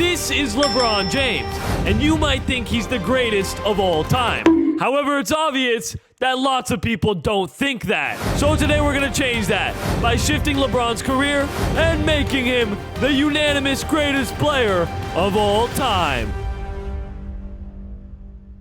This is LeBron James, and you might think he's the greatest of all time. However, it's obvious that lots of people don't think that. So today we're going to change that by shifting LeBron's career and making him the unanimous greatest player of all time.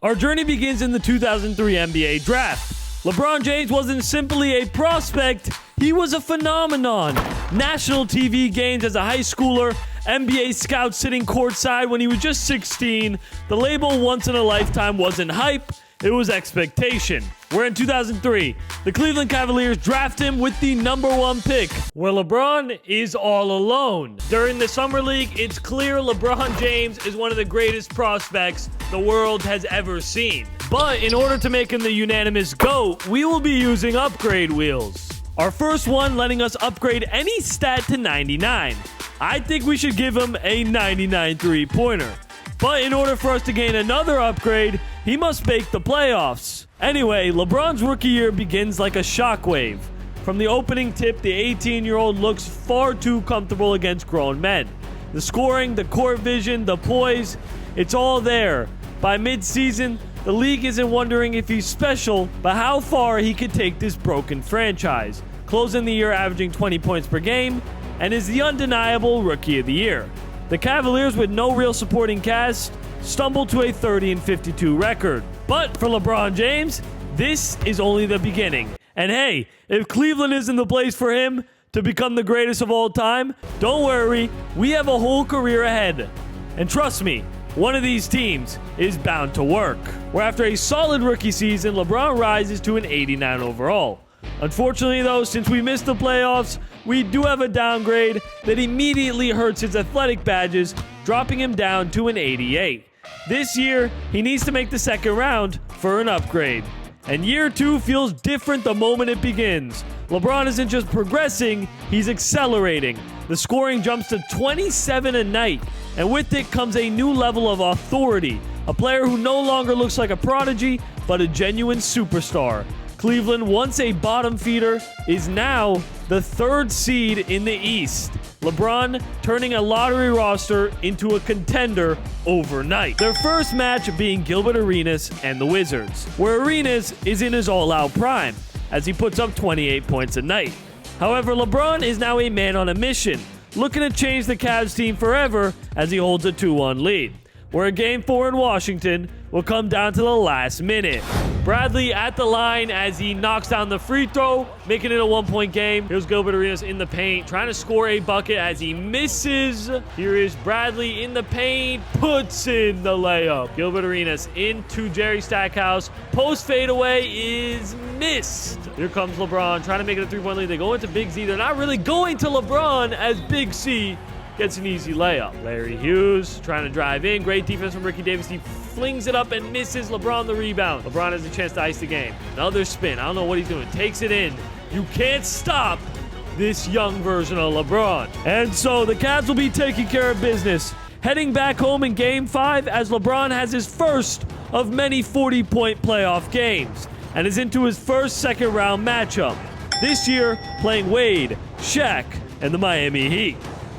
Our journey begins in the 2003 NBA draft. LeBron James wasn't simply a prospect, he was a phenomenon. National TV games as a high schooler, NBA scouts sitting courtside when he was just 16. The label once in a lifetime wasn't hype, it was expectation. We're in 2003. The Cleveland Cavaliers draft him with the #1 pick, where LeBron is all alone. During the Summer League, it's clear LeBron James is one of the greatest prospects the world has ever seen. But in order to make him the unanimous GOAT, we will be using upgrade wheels. Our first one letting us upgrade any stat to 99. I think we should give him a 99 three-pointer. But in order for us to gain another upgrade, he must make the playoffs. Anyway, LeBron's rookie year begins like a shockwave. From the opening tip, the 18-year-old looks far too comfortable against grown men. The scoring, the court vision, the poise, it's all there. By mid-season, the league isn't wondering if he's special, but how far he could take this broken franchise. Closing the year averaging 20 points per game, and is the undeniable Rookie of the Year. The Cavaliers, with no real supporting cast, stumbled to a 30-52 record. But for LeBron James, this is only the beginning. And hey, if Cleveland isn't the place for him to become the greatest of all time, don't worry, we have a whole career ahead. And trust me, one of these teams is bound to work. Where after a solid rookie season, LeBron rises to an 89 overall. Unfortunately though, since we missed the playoffs, we do have a downgrade that immediately hurts his athletic badges, dropping him down to an 88. This year, he needs to make the second round for an upgrade. And year 2 feels different the moment it begins. LeBron isn't just progressing, he's accelerating. The scoring jumps to 27 a night, and with it comes a new level of authority. A player who no longer looks like a prodigy, but a genuine superstar. Cleveland, once a bottom feeder, is now the 3rd seed in the East. LeBron turning a lottery roster into a contender overnight. Their first match being Gilbert Arenas and the Wizards, where Arenas is in his all-out prime, as he puts up 28 points a night. However, LeBron is now a man on a mission, looking to change the Cavs team forever as he holds a 2-1 lead, where Game 4 in Washington will come down to the last minute. Bradley at the line as he knocks down the free throw, making it a 1-point game. Here's Gilbert Arenas in the paint, trying to score a bucket as he misses. Here is Bradley in the paint, puts in the layup. Gilbert Arenas into Jerry Stackhouse. Post fadeaway is missed. Here comes LeBron, trying to make it a 3-point lead. They go into Big Z. They're not really going to LeBron as Big C gets an easy layup. Larry Hughes trying to drive in. Great defense from Ricky Davis. He flings it up and misses. LeBron the rebound. LeBron has a chance to ice the game. Another spin. I don't know what he's doing. Takes it in. You can't stop this young version of LeBron. And so the Cavs will be taking care of business, heading back home in Game 5 as LeBron has his first of many 40-point playoff games and is into his first second-round matchup. This year, playing Wade, Shaq, and the Miami Heat.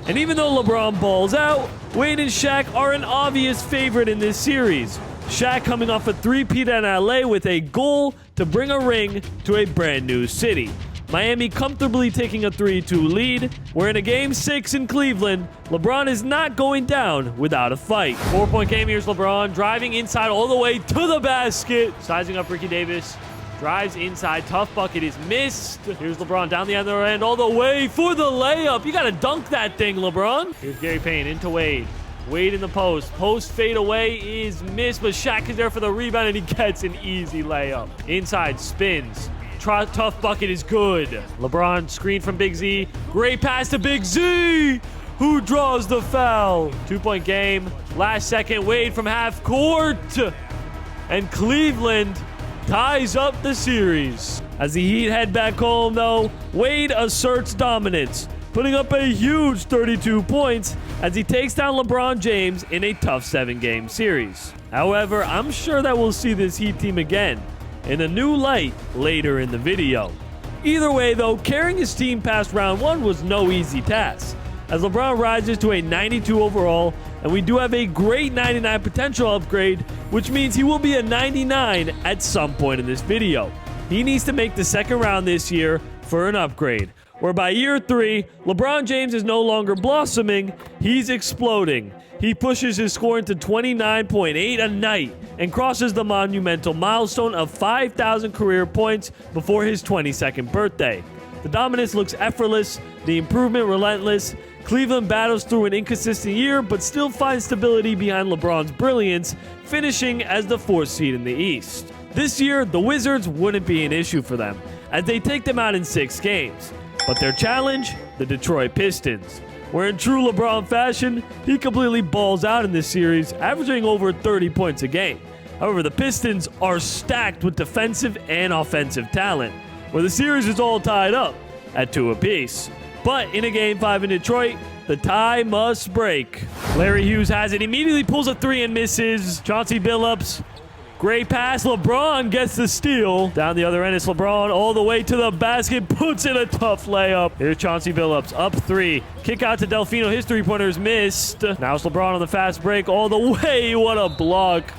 And even though LeBron balls out, Wade and Shaq are an obvious favorite in this series. Shaq coming off a three-peat in LA with a goal to bring a ring to a brand new city. Miami comfortably taking a 3-2 lead, where in a Game 6 in Cleveland, LeBron is not going down without a fight. 4-point game, here's LeBron driving inside all the way to the basket. Sizing up Ricky Davis. Drives inside. Tough bucket is missed. Here's LeBron down the other end all the way for the layup. You got to dunk that thing, LeBron. Here's Gary Payne into Wade. Wade in the post. Post fade away is missed, but Shaq is there for the rebound, and he gets an easy layup. Inside spins. Tough bucket is good. LeBron screen from Big Z. Great pass to Big Z, who draws the foul. 2-point game. Last second. Wade from half court. And Cleveland ties up the series. As the Heat head back home, though, Wade asserts dominance, putting up a huge 32 points as he takes down LeBron James in a tough 7-game series. However, I'm sure that we'll see this Heat team again in a new light later in the video. Either way, though, carrying his team past round 1 was no easy task, as LeBron rises to a 92 overall, And we do have a great 99 potential upgrade, which means he will be a 99 at some point in this video. He needs to make the second round this year for an upgrade, where by year 3, LeBron James is no longer blossoming, he's exploding. He pushes his scoring to 29.8 a night and crosses the monumental milestone of 5,000 career points before his 22nd birthday. The dominance looks effortless, the improvement relentless. Cleveland battles through an inconsistent year, but still finds stability behind LeBron's brilliance, finishing as the 4th seed in the East. This year, the Wizards wouldn't be an issue for them, as they take them out in 6 games. But their challenge? The Detroit Pistons. Where in true LeBron fashion, he completely balls out in this series, averaging over 30 points a game. However, the Pistons are stacked with defensive and offensive talent, where the series is all tied up at 2 apiece. But in a Game 5 in Detroit, the tie must break. Larry Hughes has it, immediately pulls a 3 and misses. Chauncey Billups, great pass. LeBron gets the steal. Down the other end, it's LeBron all the way to the basket, puts in a tough layup. Here's Chauncey Billups, up 3. Kick out to Delfino, his 3-pointer's missed. Now it's LeBron on the fast break all the way. What a block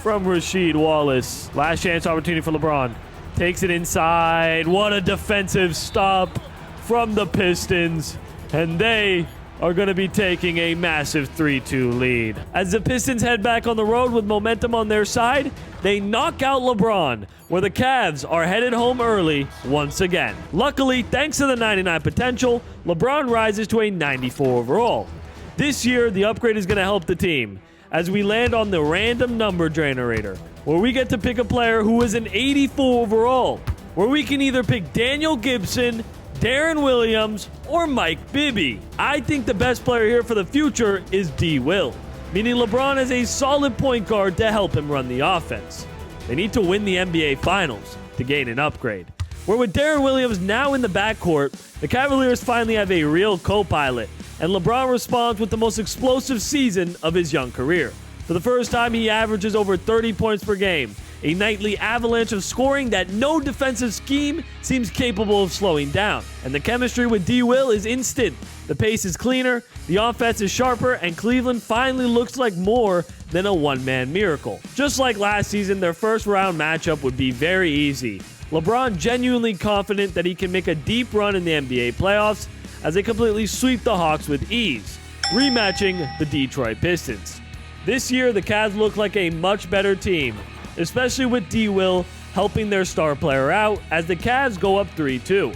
from Rasheed Wallace. Last chance opportunity for LeBron. Takes it inside. What a defensive stop from the Pistons. And they are going to be taking a massive 3-2 lead. As the Pistons head back on the road with momentum on their side, they knock out LeBron, where the Cavs are headed home early once again. Luckily, thanks to the 99 potential, LeBron rises to a 94 overall. This year, the upgrade is going to help the team, as we land on the random number generator, where we get to pick a player who is an 84 overall, where we can either pick Daniel Gibson, Darren Williams, or Mike Bibby. I think the best player here for the future is D. Will, meaning LeBron has a solid point guard to help him run the offense. They need to win the NBA Finals to gain an upgrade. Where with Darren Williams now in the backcourt, the Cavaliers finally have a real co-pilot, and LeBron responds with the most explosive season of his young career. For the first time, he averages over 30 points per game, a nightly avalanche of scoring that no defensive scheme seems capable of slowing down. And the chemistry with D. Will is instant. The pace is cleaner, the offense is sharper, and Cleveland finally looks like more than a one-man miracle. Just like last season, their first round matchup would be very easy. LeBron genuinely confident that he can make a deep run in the NBA playoffs as they completely sweep the Hawks with ease, rematching the Detroit Pistons. This year, the Cavs look like a much better team, especially with D. Will helping their star player out as the Cavs go up 3-2.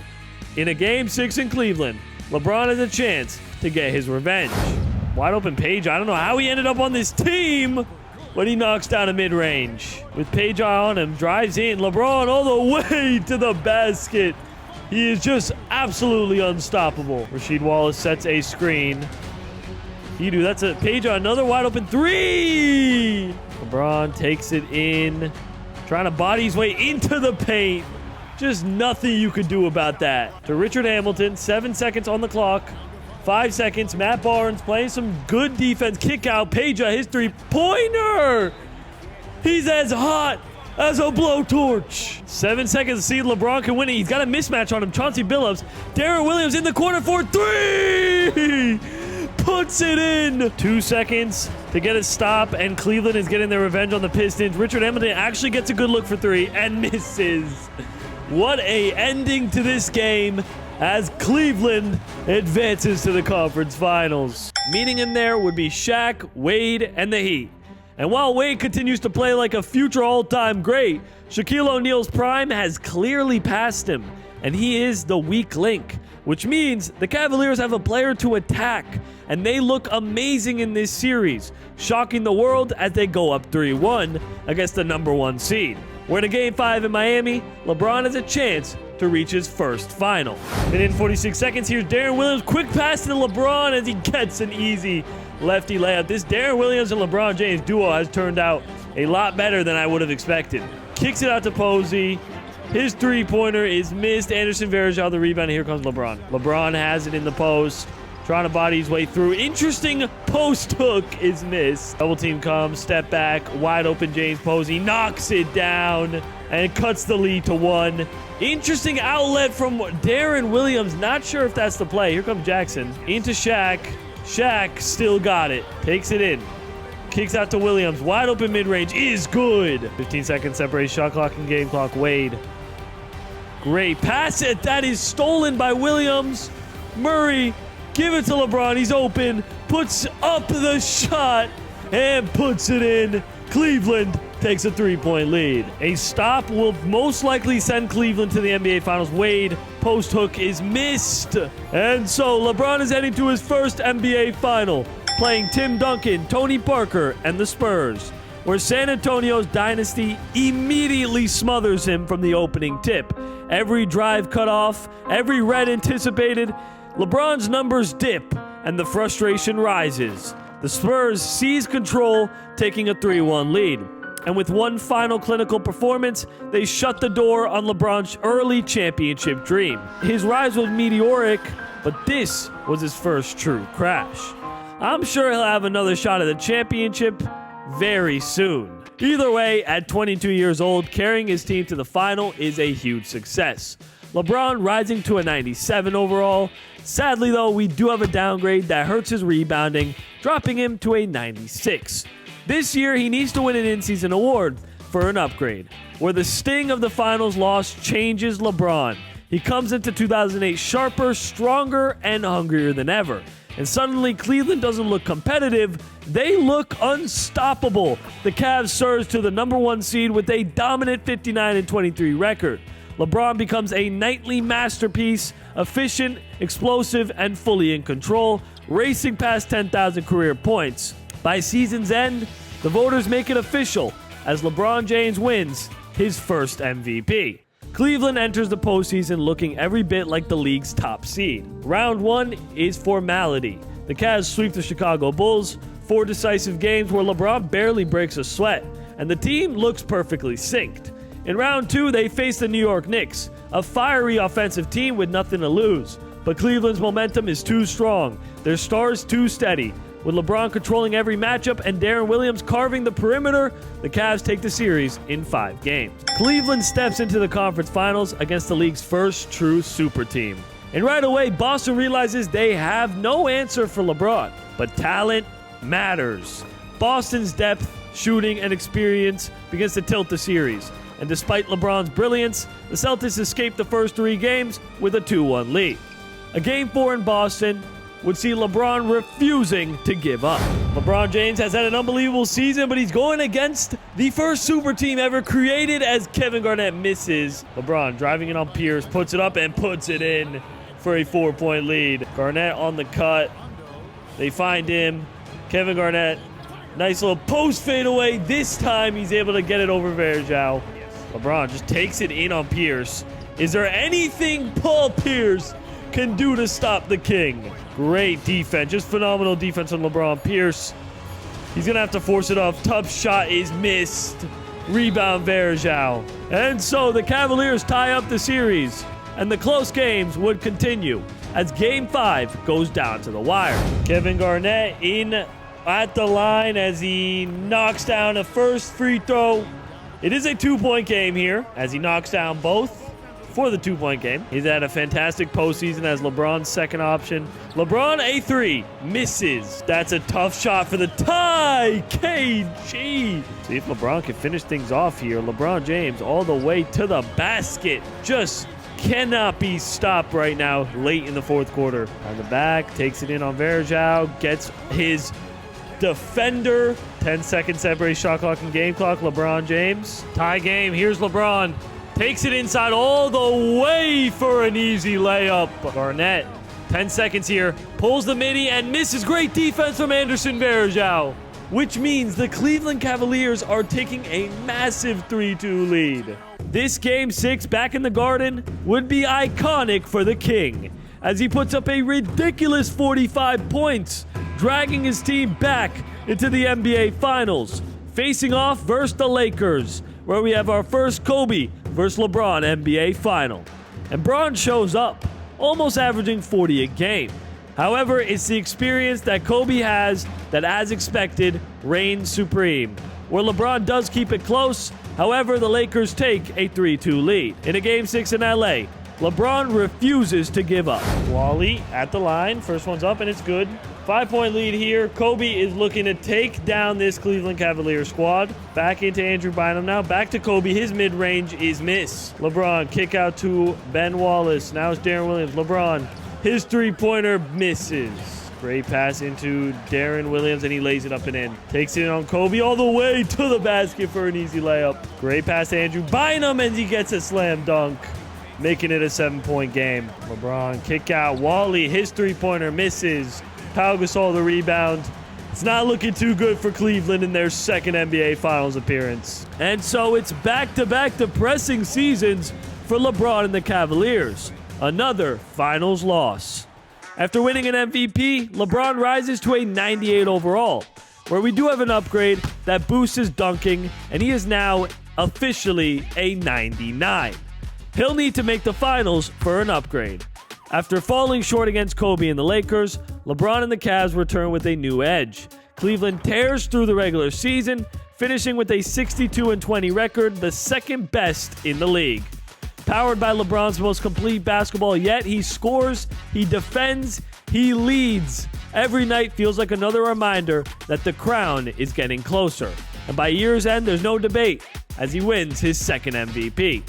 In a Game 6 in Cleveland, LeBron has a chance to get his revenge. Wide open Page, I don't know how he ended up on this team, but he knocks down a mid-range. With Page on him, drives in, LeBron all the way to the basket. He is just absolutely unstoppable. Rasheed Wallace sets a screen. That's a Page on another wide open 3. LeBron takes it in, trying to body his way into the paint. Just nothing you could do about that. To Richard Hamilton, 7 seconds on the clock. 5 seconds, Matt Barnes playing some good defense. Kick out, Page his 3-pointer. He's as hot as a blowtorch. 7 seconds to see LeBron can win it. He's got a mismatch on him. Chauncey Billups. Darren Williams in the corner for 3. Puts it in. 2 seconds to get a stop, and Cleveland is getting their revenge on the Pistons. Richard Hamilton actually gets a good look for 3 and misses. What a ending to this game as Cleveland advances to the conference finals. Meeting in there would be Shaq, Wade, and the Heat. And while Wade continues to play like a future all-time great, Shaquille O'Neal's prime has clearly passed him, and he is the weak link, which means the Cavaliers have a player to attack, and they look amazing in this series, shocking the world as they go up 3-1 against the number 1 seed. We're in a Game 5 in Miami. LeBron has a chance to reach his first final. Within 46 seconds, here's Darren Williams. Quick pass to LeBron as he gets an easy lefty layup. This Darren Williams and LeBron James duo has turned out a lot better than I would have expected. Kicks it out to Posey. His 3-pointer is missed. Anderson Varejao the rebound. Here comes LeBron. LeBron has it in the post, trying to body his way through. Interesting post hook is missed. Double team comes, step back, wide open James Posey knocks it down and cuts the lead to 1. Interesting outlet from Darren Williams. Not sure if that's the play. Here comes Jackson into Shaq. Shaq still got it. Takes it in. Kicks out to Williams. Wide open mid-range is good. 15 seconds separate shot clock and game clock. Wade. Great pass. That is stolen by Williams. Murray. Give it to LeBron. He's open. Puts up the shot and puts it in. Cleveland takes a 3-point lead. A stop will most likely send Cleveland to the NBA Finals. Wade, post hook is missed. And so LeBron is heading to his first NBA Final, playing Tim Duncan, Tony Parker, and the Spurs, where San Antonio's dynasty immediately smothers him from the opening tip. Every drive cut off, every red anticipated. LeBron's numbers dip, and the frustration rises. The Spurs seize control, taking a 3-1 lead. And with one final clinical performance, they shut the door on LeBron's early championship dream. His rise was meteoric, but this was his first true crash. I'm sure he'll have another shot at the championship very soon. Either way, at 22 years old, carrying his team to the final is a huge success. LeBron rising to a 97 overall. Sadly, though, we do have a downgrade that hurts his rebounding, dropping him to a 96. This year, he needs to win an in-season award for an upgrade, where the sting of the finals loss changes LeBron. He comes into 2008 sharper, stronger, and hungrier than ever. And suddenly, Cleveland doesn't look competitive. They look unstoppable. The Cavs surge to the #1 seed with a dominant 59-23 record. LeBron becomes a nightly masterpiece, efficient, explosive, and fully in control, racing past 10,000 career points. By season's end, the voters make it official as LeBron James wins his first MVP. Cleveland enters the postseason looking every bit like the league's top seed. Round 1 is formality. The Cavs sweep the Chicago Bulls, 4 decisive games where LeBron barely breaks a sweat, and the team looks perfectly synced. In round 2, they face the New York Knicks, a fiery offensive team with nothing to lose. But Cleveland's momentum is too strong, their stars too steady. With LeBron controlling every matchup and Darren Williams carving the perimeter, the Cavs take the series in 5 games. Cleveland steps into the conference finals against the league's first true super team. And right away, Boston realizes they have no answer for LeBron, but talent matters. Boston's depth, shooting, and experience begins to tilt the series. And despite LeBron's brilliance, the Celtics escaped the first 3 games with a 2-1 lead. A Game 4 in Boston would see LeBron refusing to give up. LeBron James has had an unbelievable season, but he's going against the first super team ever created as Kevin Garnett misses. LeBron driving in on Pierce, puts it up and puts it in for a 4-point lead. Garnett on the cut. They find him. Kevin Garnett, nice little post fadeaway. This time he's able to get it over Verjao. LeBron just takes it in on Pierce. Is there anything Paul Pierce can do to stop the king? Great defense, just phenomenal defense on LeBron. Pierce, he's gonna have to force it off. Tough shot is missed. Rebound Verjao. And so the Cavaliers tie up the series, and the close games would continue as Game 5 goes down to the wire. Kevin Garnett in at the line as he knocks down a first free throw. It is a 2-point game here as he knocks down both for the 2-point game. He's had a fantastic postseason as LeBron's second option. LeBron, a 3, misses. That's a tough shot for the tie. KG. See if LeBron can finish things off here. LeBron James all the way to the basket. Just cannot be stopped right now late in the fourth quarter. On the back, takes it in on Verjao, gets his defender. 10-second separate shot clock and game clock. LeBron James. Tie game. Here's LeBron. Takes it inside all the way for an easy layup. Garnett, 10 seconds here. Pulls the midi and misses. Great defense from Anderson Verjao. Which means the Cleveland Cavaliers are taking a massive 3-2 lead. This Game 6 back in the Garden would be iconic for the King, as he puts up a ridiculous 45 points, dragging his team back into the NBA Finals, facing off versus the Lakers, where we have our first Kobe versus LeBron NBA Final. And Bron shows up, almost averaging 40 a game. However, it's the experience that Kobe has that, as expected, reigns supreme. Where LeBron does keep it close, however, the Lakers take a 3-2 lead. In a Game 6 in LA, LeBron refuses to give up. Wally at the line, first one's up and it's good. 5-point lead here. Kobe is looking to take down this Cleveland Cavaliers squad. Back into Andrew Bynum now. Back to Kobe. His mid-range is miss. LeBron, kick out to Ben Wallace. Now it's Darren Williams. LeBron, his three-pointer misses. Great pass into Darren Williams, and he lays it up and in. Takes it on Kobe all the way to the basket for an easy layup. Great pass to Andrew Bynum, and he gets a slam dunk, making it a 7-point game. LeBron, kick out. Wally, his three-pointer misses. Pau Gasol, the rebound. It's not looking too good for Cleveland in their second NBA Finals appearance. And so it's back-to-back depressing seasons for LeBron and the Cavaliers. Another Finals loss. After winning an MVP, LeBron rises to a 98 overall, where we do have an upgrade that boosts his dunking, and he is now officially a 99. He'll need to make the Finals for an upgrade. After falling short against Kobe and the Lakers, LeBron and the Cavs return with a new edge. Cleveland tears through the regular season, finishing with a 62-20 record, the second best in the league. Powered by LeBron's most complete basketball yet, he scores, he defends, he leads. Every night feels like another reminder that the crown is getting closer. And by year's end, there's no debate as he wins his second MVP.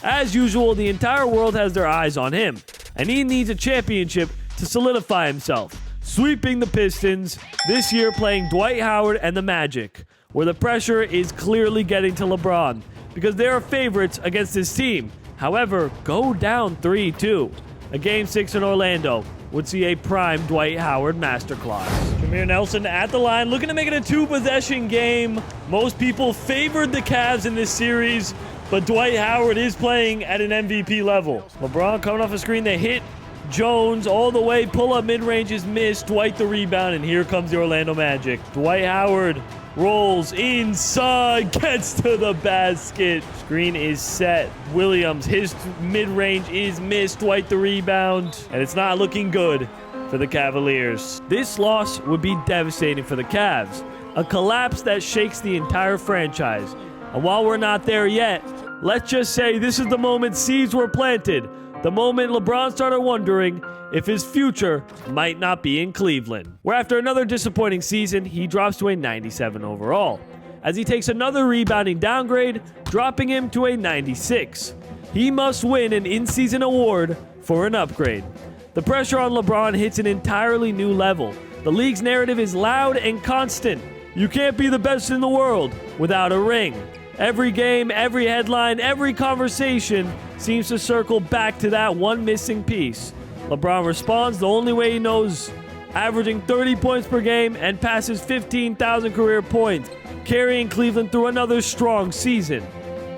As usual, the entire world has their eyes on him, and he needs a championship to solidify himself. Sweeping the Pistons, this year playing Dwight Howard and the Magic, where the pressure is clearly getting to LeBron because they are favorites against his team. However, go down 3-2. A Game 6 in Orlando would see a prime Dwight Howard masterclass. Jameer Nelson at the line, looking to make it a two-possession game. Most people favored the Cavs in this series, but Dwight Howard is playing at an MVP level. LeBron coming off a screen, they hit Jones all the way. Pull-up mid-range is missed. Dwight the rebound, and here comes the Orlando Magic. Dwight Howard rolls inside, gets to the basket. Screen is set. Williams, his mid-range is missed. Dwight the rebound, and it's not looking good for the Cavaliers. This loss would be devastating for the Cavs. A collapse that shakes the entire franchise. And while we're not there yet, let's just say this is the moment seeds were planted. The moment LeBron started wondering if his future might not be in Cleveland. Where after another disappointing season, he drops to a 97 overall, as he takes another rebounding downgrade, dropping him to a 96. He must win an in-season award for an upgrade. The pressure on LeBron hits an entirely new level. The league's narrative is loud and constant. You can't be the best in the world without a ring. Every game, every headline, every conversation seems to circle back to that one missing piece. LeBron responds the only way he knows, averaging 30 points per game and passes 15,000 career points, carrying Cleveland through another strong season.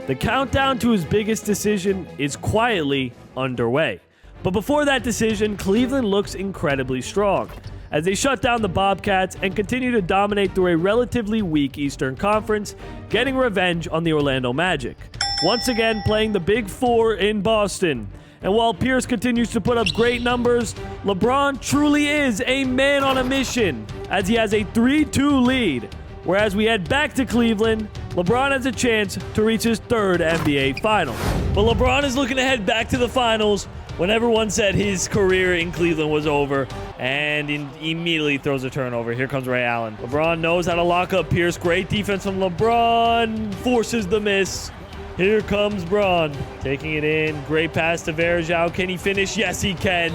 The countdown to his biggest decision is quietly underway. But before that decision, Cleveland looks incredibly strong, as they shut down the Bobcats and continue to dominate through a relatively weak Eastern Conference, getting revenge on the Orlando Magic. Once again, playing the Big Four in Boston. And while Pierce continues to put up great numbers, LeBron truly is a man on a mission, as he has a 3-2 lead. Whereas we head back to Cleveland, LeBron has a chance to reach his third NBA Finals. But LeBron is looking to head back to the Finals when everyone said his career in Cleveland was over, and immediately throws a turnover. Here comes Ray Allen. LeBron knows how to lock up Pierce. Great defense from LeBron. Forces the miss. Here comes Braun, taking it in. Great pass to Varejao. Can he finish? Yes, he can.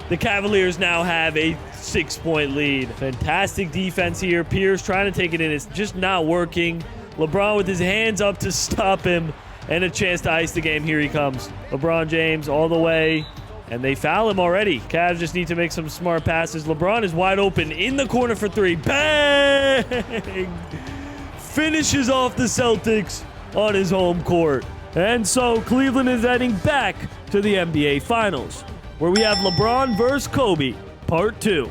The Cavaliers now have a 6-point lead. Fantastic defense here. Pierce trying to take it in. It's just not working. LeBron with his hands up to stop him, and a chance to ice the game. Here he comes. LeBron James all the way, and they foul him already. Cavs just need to make some smart passes. LeBron is wide open in the corner for three. Bang! Finishes off the Celtics on his home court. And so Cleveland is heading back to the NBA Finals, where we have LeBron vs. Kobe, Part 2.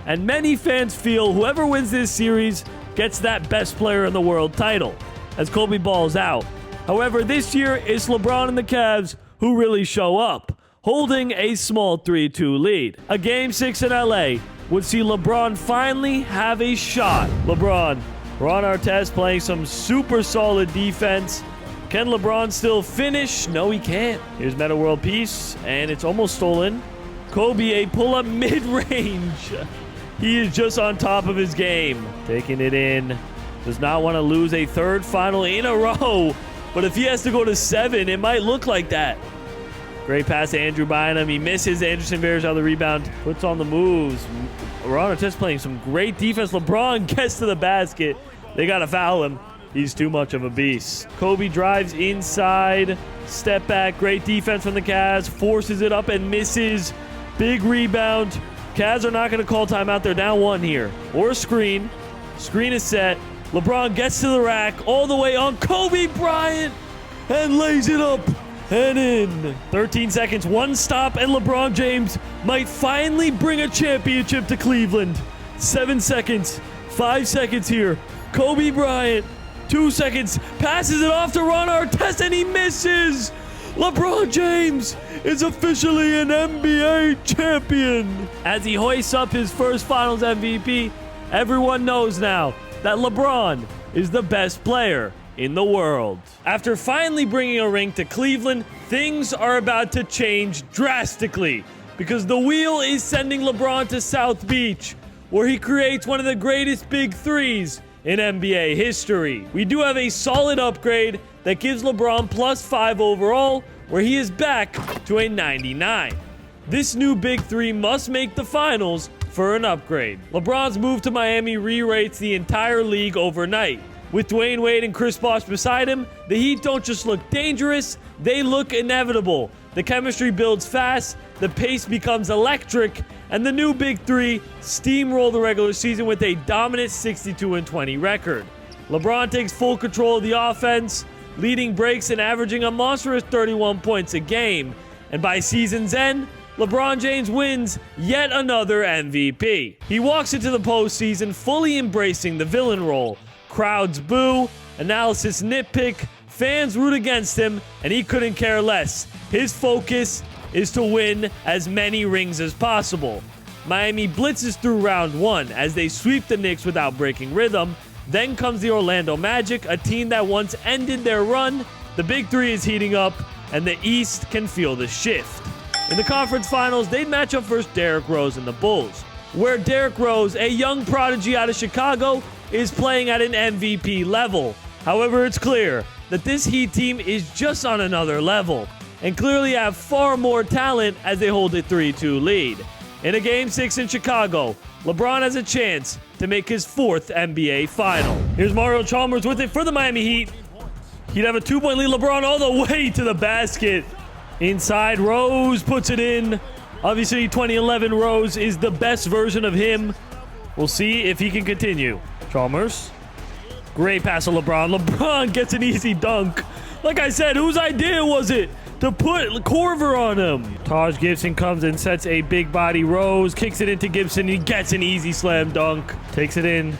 And many fans feel whoever wins this series gets that best player in the world title, as Kobe balls out. However, this year it's LeBron and the Cavs who really show up, holding a small 3-2 lead. A Game 6 in LA would see LeBron finally have a shot. LeBron, Ron Artest playing some super solid defense. Can LeBron still finish? No, he can't. Here's Meta World Peace, and it's almost stolen. Kobe, a pull-up mid-range. He is just on top of his game. Taking it in. Does not want to lose a third final in a row. But if he has to go to 7, it might look like that. Great pass to Andrew Bynum. He misses. Anderson Varejao the rebound. Puts on the moves. Ron Artest playing some great defense. LeBron gets to the basket. They got to foul him. He's too much of a beast. Kobe drives inside. Step back. Great defense from the Cavs. Forces it up and misses. Big rebound. Cavs are not going to call timeout. They're down 1 here. Or a screen. Screen is set. LeBron gets to the rack all the way on Kobe Bryant and lays it up and in. 13 seconds, 1 stop, and LeBron James might finally bring a championship to Cleveland. 7 seconds, 5 seconds here. Kobe Bryant, 2 seconds, passes it off to Ron Artest, and he misses. LeBron James is officially an NBA champion. As he hoists up his first Finals MVP, everyone knows now that LeBron is the best player in the world. After finally bringing a ring to Cleveland, things are about to change drastically because the wheel is sending LeBron to South Beach, where he creates one of the greatest big threes in NBA history. We do have a solid upgrade that gives LeBron +5 overall, where he is back to a 99. This new big three must make the finals for an upgrade. LeBron's move to Miami re-rates the entire league overnight. With Dwayne Wade and Chris Bosh beside him, the Heat don't just look dangerous, they look inevitable. The chemistry builds fast, the pace becomes electric, and the new big three steamroll the regular season with a dominant 62-20 record. LeBron takes full control of the offense, leading breaks and averaging a monstrous 31 points a game. And by season's end, LeBron James wins yet another MVP. He walks into the postseason fully embracing the villain role. Crowds boo, analysis nitpick, fans root against him, and he couldn't care less. His focus is to win as many rings as possible. Miami blitzes through round 1 as they sweep the Knicks without breaking rhythm. Then comes the Orlando Magic, a team that once ended their run. The big three is heating up, and the East can feel the shift. In the conference finals, they'd match up versus Derrick Rose and the Bulls, where Derrick Rose, a young prodigy out of Chicago, is playing at an MVP level. However, it's clear that this Heat team is just on another level and clearly have far more talent as they hold a 3-2 lead. In a Game 6 in Chicago, LeBron has a chance to make his 4th NBA final. Here's Mario Chalmers with it for the Miami Heat. He'd have a 2-point lead. LeBron all the way to the basket. Inside, Rose puts it in. Obviously, 2011 Rose is the best version of him. We'll see if he can continue. Chalmers. Great pass to LeBron. LeBron gets an easy dunk. Like I said, whose idea was it to put Corver on him? Taj Gibson comes and sets a big body Rose. Kicks it into Gibson. He gets an easy slam dunk. Takes it in.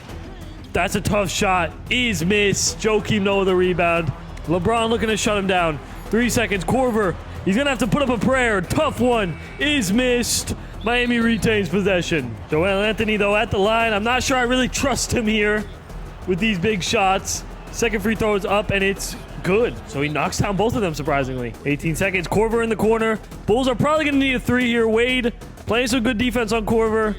That's a tough shot. Is missed. Joakim Noah the rebound. LeBron looking to shut him down. 3 seconds. Corver. He's going to have to put up a prayer. Tough one. Is missed. Miami retains possession. Joel Anthony, though, at the line. I'm not sure I really trust him here with these big shots. Second free throw is up, and it's good. So he knocks down both of them, surprisingly. 18 seconds. Corver in the corner. Bulls are probably going to need a 3 here. Wade playing some good defense on Corver.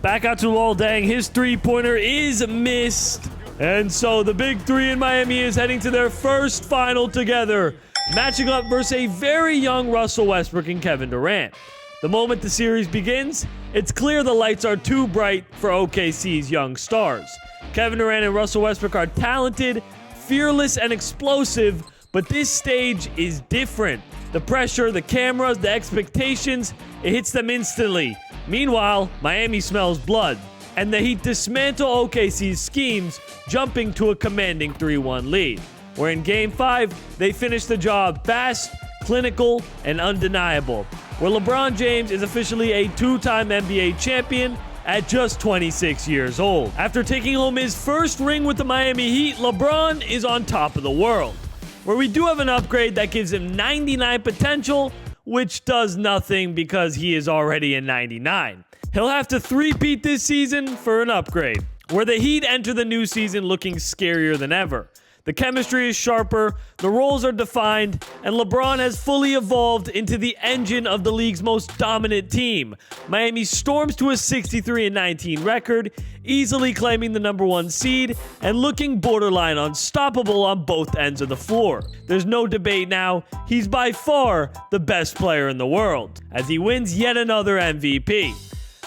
Back out to Lol Deng. His three-pointer is missed. And so the big three in Miami is heading to their first final together, matching up versus a very young Russell Westbrook and Kevin Durant. The moment the series begins, it's clear the lights are too bright for OKC's young stars. Kevin Durant and Russell Westbrook are talented, fearless, and explosive, but this stage is different. The pressure, the cameras, the expectations, it hits them instantly. Meanwhile, Miami smells blood, and the Heat dismantle OKC's schemes, jumping to a commanding 3-1 lead. Where in Game 5, they finish the job fast, clinical, and undeniable. Where LeBron James is officially a 2-time NBA champion at just 26 years old. After taking home his first ring with the Miami Heat, LeBron is on top of the world. Where we do have an upgrade that gives him 99 potential, which does nothing because he is already a 99. He'll have to three-peat this season for an upgrade, where the Heat enter the new season looking scarier than ever. The chemistry is sharper, the roles are defined, and LeBron has fully evolved into the engine of the league's most dominant team. Miami storms to a 63-19 record, easily claiming the #1 seed and looking borderline unstoppable on both ends of the floor. There's no debate now, he's by far the best player in the world, as he wins yet another MVP.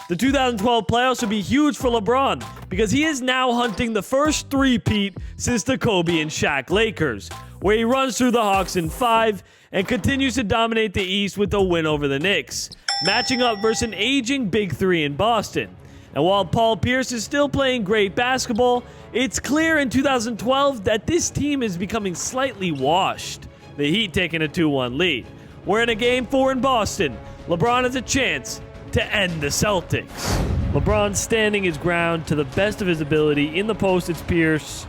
The 2012 playoffs would be huge for LeBron because he is now hunting the first three-peat since the Kobe and Shaq Lakers, where he runs through the Hawks in 5 and continues to dominate the East with a win over the Knicks, matching up versus an aging Big Three in Boston. And while Paul Pierce is still playing great basketball, it's clear in 2012 that this team is becoming slightly washed. The Heat taking a 2-1 lead. We're in a Game 4 in Boston. LeBron has a chance to end the Celtics. LeBron standing his ground to the best of his ability. In the post, it's Pierce.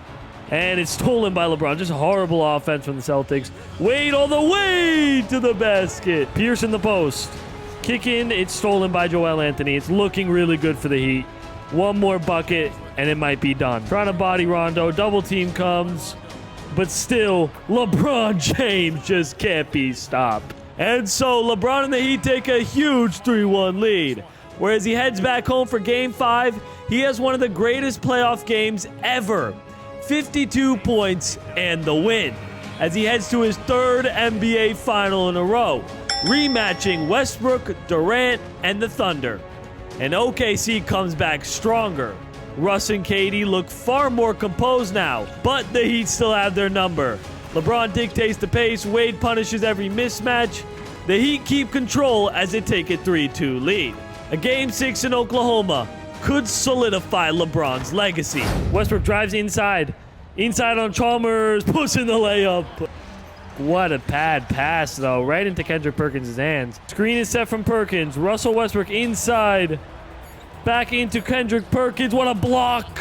And it's stolen by LeBron. Just horrible offense from the Celtics. Wade all the way to the basket. Pierce in the post. Kick in, it's stolen by Joel Anthony. It's looking really good for the Heat. One more bucket, and it might be done. Trying to body Rondo. Double team comes. But still, LeBron James just can't be stopped. And so LeBron and the Heat take a huge 3-1 lead. Whereas he heads back home for Game 5, he has one of the greatest playoff games ever. 52 points and the win, as he heads to his third NBA final in a row, rematching Westbrook, Durant, and the Thunder. And OKC comes back stronger. Russ and KD look far more composed now, but the Heat still have their number. LeBron dictates the pace, Wade punishes every mismatch. The Heat keep control as they take a 3-2 lead. A Game 6 in Oklahoma could solidify LeBron's legacy. Westbrook drives inside. Inside on Chalmers, puts in the layup. What a bad pass, though, right into Kendrick Perkins' hands. Screen is set from Perkins. Russell Westbrook inside. Back into Kendrick Perkins. What a block.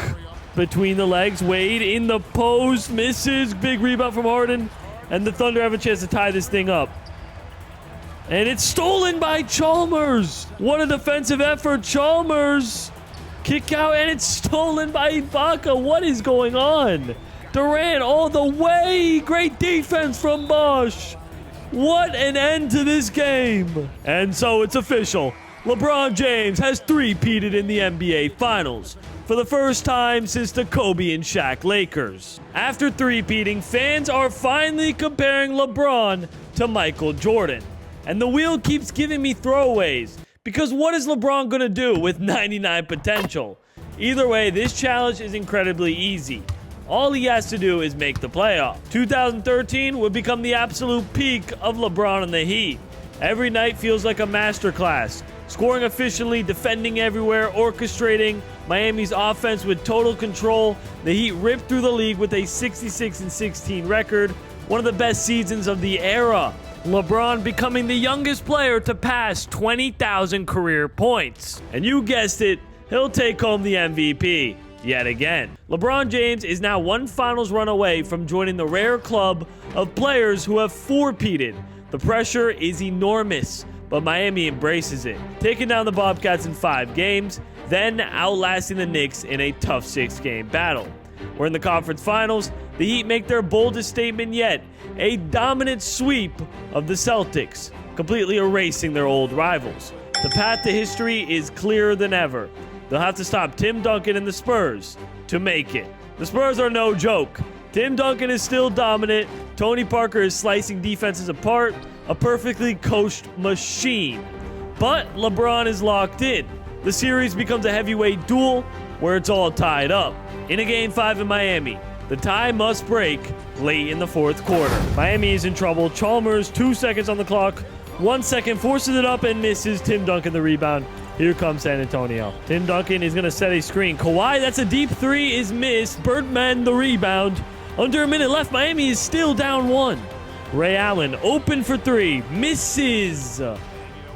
Between the legs, Wade in the post, misses. Big rebound from Harden. And the Thunder have a chance to tie this thing up. And it's stolen by Chalmers. What a defensive effort. Chalmers. Kick out, and it's stolen by Ibaka. What is going on? Durant all the way. Great defense from Bosch. What an end to this game. And so it's official. LeBron James has three-peated in the NBA Finals for the first time since the Kobe and Shaq Lakers. After three-peating, fans are finally comparing LeBron to Michael Jordan. And the wheel keeps giving me throwaways, because what is LeBron going to do with 99 potential? Either way, this challenge is incredibly easy. All he has to do is make the playoff. 2013 would become the absolute peak of LeBron and the Heat. Every night feels like a masterclass. Scoring efficiently, defending everywhere, orchestrating Miami's offense with total control. The Heat ripped through the league with a 66-16 record, one of the best seasons of the era. LeBron becoming the youngest player to pass 20,000 career points. And you guessed it, he'll take home the MVP yet again. LeBron James is now one finals run away from joining the rare club of players who have four-peated. The pressure is enormous, but Miami embraces it, taking down the Bobcats in 5 games, then outlasting the Knicks in a tough 6-game battle. We're in the conference finals. The Heat make their boldest statement yet, a dominant sweep of the Celtics, completely erasing their old rivals. The path to history is clearer than ever. They'll have to stop Tim Duncan and the Spurs to make it. The Spurs are no joke. Tim Duncan is still dominant. Tony Parker is slicing defenses apart. A perfectly coached machine. But LeBron is locked in. The series becomes a heavyweight duel where it's all tied up. In a Game 5 in Miami, the tie must break late in the fourth quarter. Miami is in trouble. Chalmers, 2 seconds on the clock. 1 second, forces it up and misses. Tim Duncan the rebound. Here comes San Antonio. Tim Duncan is going to set a screen. Kawhi, that's a deep three, is missed. Birdman the rebound. Under a minute left, Miami is still down 1. Ray Allen open for 3, misses.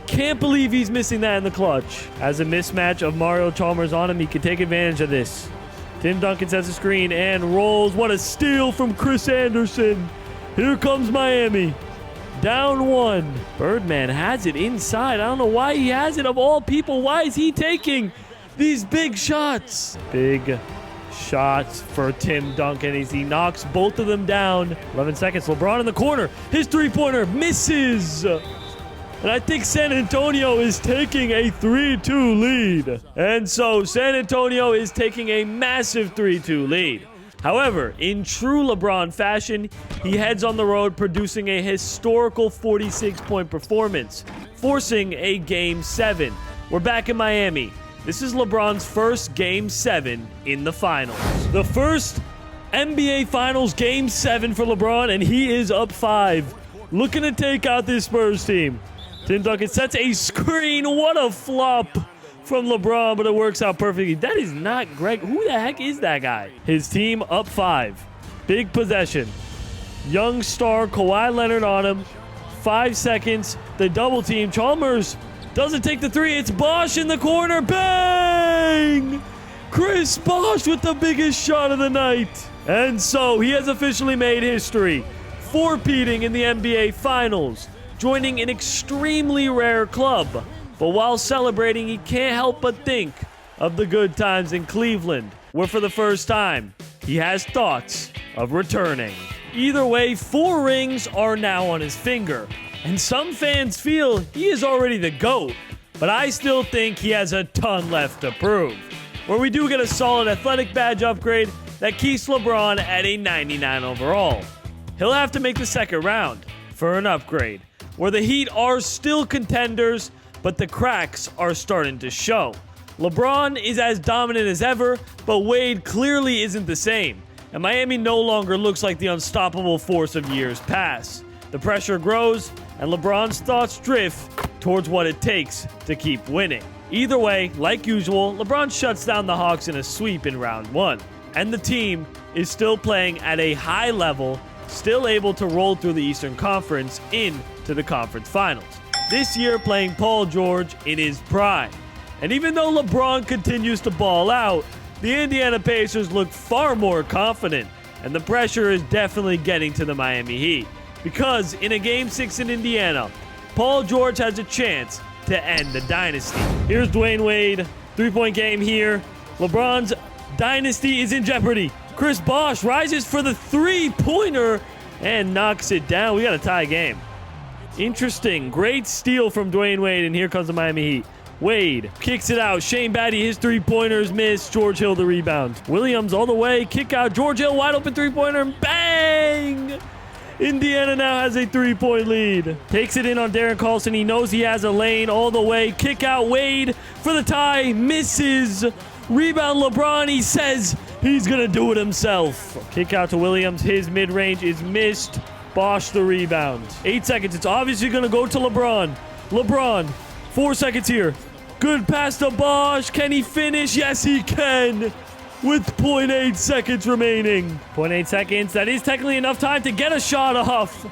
Can't believe he's missing that in the clutch. As a mismatch of Mario Chalmers on him, he can take advantage of this. Tim Duncan sets a screen and rolls. What a steal from Chris Anderson. Here comes Miami. Down 1. Birdman has it inside. I don't know why he has it of all people. Why is he taking these big shots? Big Shots for Tim Duncan as he knocks both of them down. 11 seconds. LeBron in the corner. His three-pointer misses. And I think San Antonio is taking a 3-2 lead. And so San Antonio is taking a massive 3-2 lead. However, in true LeBron fashion, he heads on the road producing a historical 46-point performance, forcing a Game 7. We're back in Miami. This is LeBron's first Game 7 in the finals. The first NBA Finals Game 7 for LeBron, and he is up 5. Looking to take out this Spurs team. Tim Duncan sets a screen. What a flop from LeBron, but it works out perfectly. That is not Greg. Who the heck is that guy? His team up 5. Big possession. Young star Kawhi Leonard on him. 5 seconds. The double team. Chalmers doesn't take the 3. It's Bosh in the corner. Bang! Chris Bosh with the biggest shot of the night. And so he has officially made history. 4-peating in the NBA Finals. Joining an extremely rare club. But while celebrating, he can't help but think of the good times in Cleveland, where for the first time, he has thoughts of returning. Either way, 4 rings are now on his finger, and some fans feel he is already the GOAT, but I still think he has a ton left to prove. Where we do get a solid athletic badge upgrade that keeps LeBron at a 99 overall. He'll have to make the second round for an upgrade, where the Heat are still contenders, but the cracks are starting to show. LeBron is as dominant as ever, but Wade clearly isn't the same, and Miami no longer looks like the unstoppable force of years past. The pressure grows, and LeBron's thoughts drift towards what it takes to keep winning. Either way, like usual, LeBron shuts down the Hawks in a sweep in round 1, and the team is still playing at a high level, still able to roll through the Eastern Conference into the conference finals. This year playing Paul George in his prime. And even though LeBron continues to ball out, the Indiana Pacers look far more confident, and the pressure is definitely getting to the Miami Heat. Because in a Game 6 in Indiana, Paul George has a chance to end the dynasty. Here's Dwayne Wade, 3-point game here. LeBron's dynasty is in jeopardy. Chris Bosh rises for the 3-pointer and knocks it down. We got a tie game. Interesting. Great steal from Dwayne Wade, and here comes the Miami Heat. Wade kicks it out. Shane Batty, his 3-pointers miss. George Hill the rebound. Williams all the way. Kick out. George Hill wide open 3-pointer. Bang! Indiana now has a 3-point lead. Takes it in on Darren Carlson. He knows he has a lane all the way. Kick out Wade for the tie. Misses. Rebound LeBron. He says he's going to do it himself. Kick out to Williams. His mid-range is missed. Bosh the rebound. 8 seconds. It's obviously going to go to LeBron. LeBron. 4 seconds here. Good pass to Bosh. Can he finish? Yes, he can. With 0.8 seconds remaining. 0.8 seconds. That is technically enough time to get a shot off.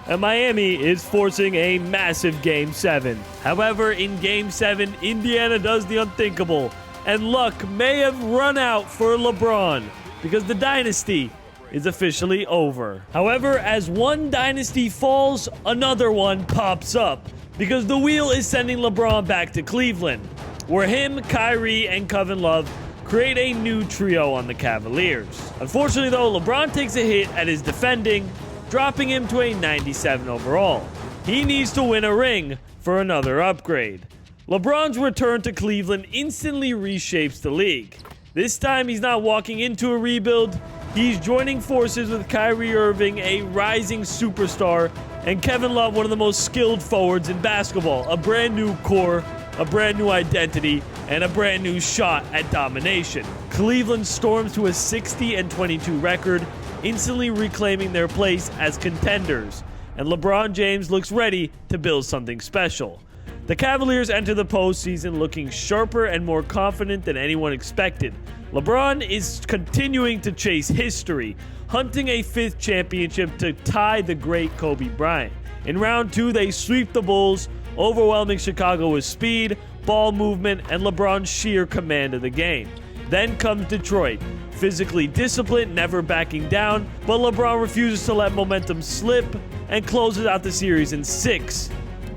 And Miami is forcing a massive Game 7. However, in Game 7, Indiana does the unthinkable. And luck may have run out for LeBron, because the dynasty is officially over. However, as one dynasty falls, another one pops up, because the wheel is sending LeBron back to Cleveland, where him, Kyrie, and Kevin Love create a new trio on the Cavaliers. Unfortunately, though, LeBron takes a hit at his defending, dropping him to a 97 overall. He needs to win a ring for another upgrade. LeBron's return to Cleveland instantly reshapes the league. This time, he's not walking into a rebuild. He's joining forces with Kyrie Irving, a rising superstar, and Kevin Love, one of the most skilled forwards in basketball. A brand new core, a brand new identity, and a brand new shot at domination. Cleveland storms to a 60-22 record, instantly reclaiming their place as contenders, and LeBron James looks ready to build something special. The Cavaliers enter the postseason looking sharper and more confident than anyone expected. LeBron is continuing to chase history, hunting a 5th championship to tie the great Kobe Bryant. In round 2, they sweep the Bulls, overwhelming Chicago with speed, ball movement, and LeBron's sheer command of the game. Then comes Detroit, physically disciplined, never backing down, but LeBron refuses to let momentum slip and closes out the series in 6.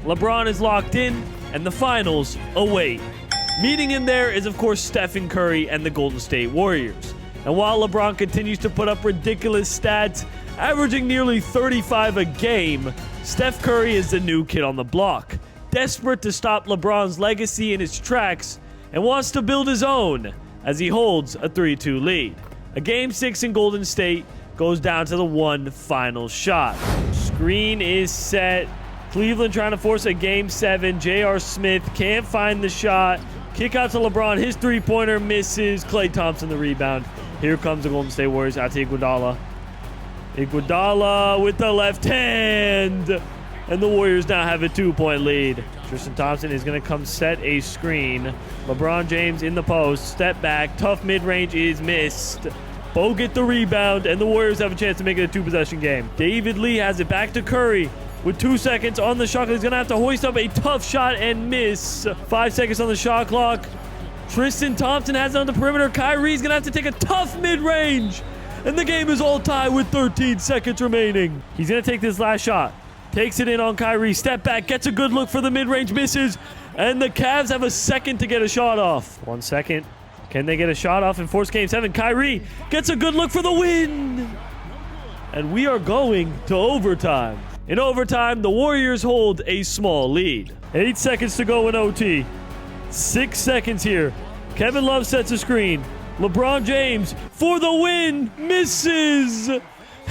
LeBron is locked in, and the finals await. Meeting him there is, of course, Stephen Curry and the Golden State Warriors. And while LeBron continues to put up ridiculous stats, averaging nearly 35 a game, Steph Curry is the new kid on the block, desperate to stop LeBron's legacy in its tracks and wants to build his own as he holds a 3-2 lead. A Game 6 in Golden State goes down to the one final shot. Screen is set. Cleveland trying to force a Game 7. J.R. Smith can't find the shot. Kick out to LeBron. His three-pointer misses. Klay Thompson the rebound. Here comes the Golden State Warriors out to Iguodala. Iguodala with the left hand. And the Warriors now have a 2-point lead. Tristan Thompson is going to come set a screen. LeBron James in the post. Step back. Tough mid-range is missed. Bo get the rebound, and the Warriors have a chance to make it a two-possession game. David Lee has it back to Curry. With 2 seconds on the shot clock, he's going to have to hoist up a tough shot and miss. 5 seconds on the shot clock. Tristan Thompson has it on the perimeter. Kyrie's going to have to take a tough mid-range. And the game is all tied with 13 seconds remaining. He's going to take this last shot. Takes it in on Kyrie. Step back. Gets a good look for the mid-range. Misses. And the Cavs have a second to get a shot off. 1 second. Can they get a shot off and force Game 7? Kyrie gets a good look for the win. And we are going to overtime. In overtime, the Warriors hold a small lead. 8 seconds to go in OT. 6 seconds here. Kevin Love sets a screen. LeBron James for the win. Misses.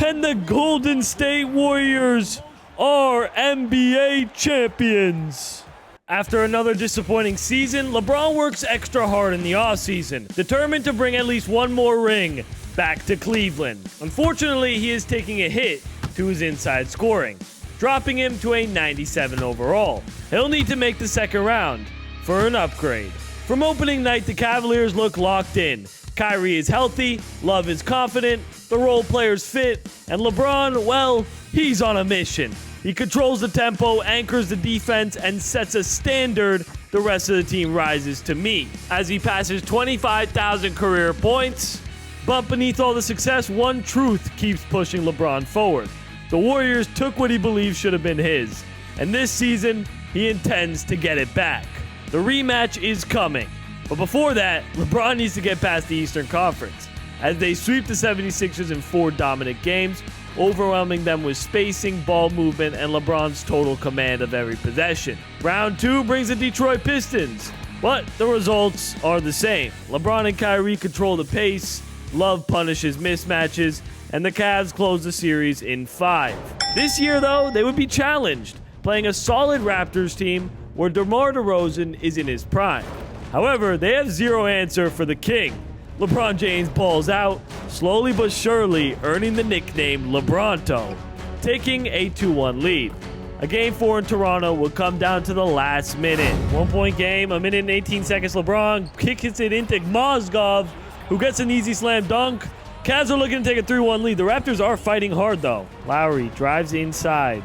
And the Golden State Warriors are NBA champions. After another disappointing season, LeBron works extra hard in the offseason, determined to bring at least one more ring back to Cleveland. Unfortunately, he is taking a hit to his inside scoring, dropping him to a 97 overall. He'll need to make the second round for an upgrade. From opening night, the Cavaliers look locked in. Kyrie is healthy, Love is confident, the role players fit, and LeBron, well, he's on a mission. He controls the tempo, anchors the defense, and sets a standard the rest of the team rises to meet. As he passes 25,000 career points, but beneath all the success, one truth keeps pushing LeBron forward. The Warriors took what he believes should have been his, and this season, he intends to get it back. The rematch is coming, but before that, LeBron needs to get past the Eastern Conference, as they sweep the 76ers in 4 dominant games, overwhelming them with spacing, ball movement, and LeBron's total command of every possession. Round 2 brings the Detroit Pistons, but the results are the same. LeBron and Kyrie control the pace, Love punishes mismatches, and the Cavs close the series in 5. This year, though, they would be challenged, playing a solid Raptors team where DeMar DeRozan is in his prime. However, they have zero answer for the King. LeBron James balls out, slowly but surely earning the nickname LeBronto, taking a 2-1 lead. A Game 4 in Toronto will come down to the last minute. 1-point game, 1 minute and 18 seconds. LeBron kicks it into Mozgov, who gets an easy slam dunk. Cavs are looking to take a 3-1 lead. The Raptors are fighting hard, though. Lowry drives inside.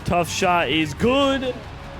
Tough shot is good.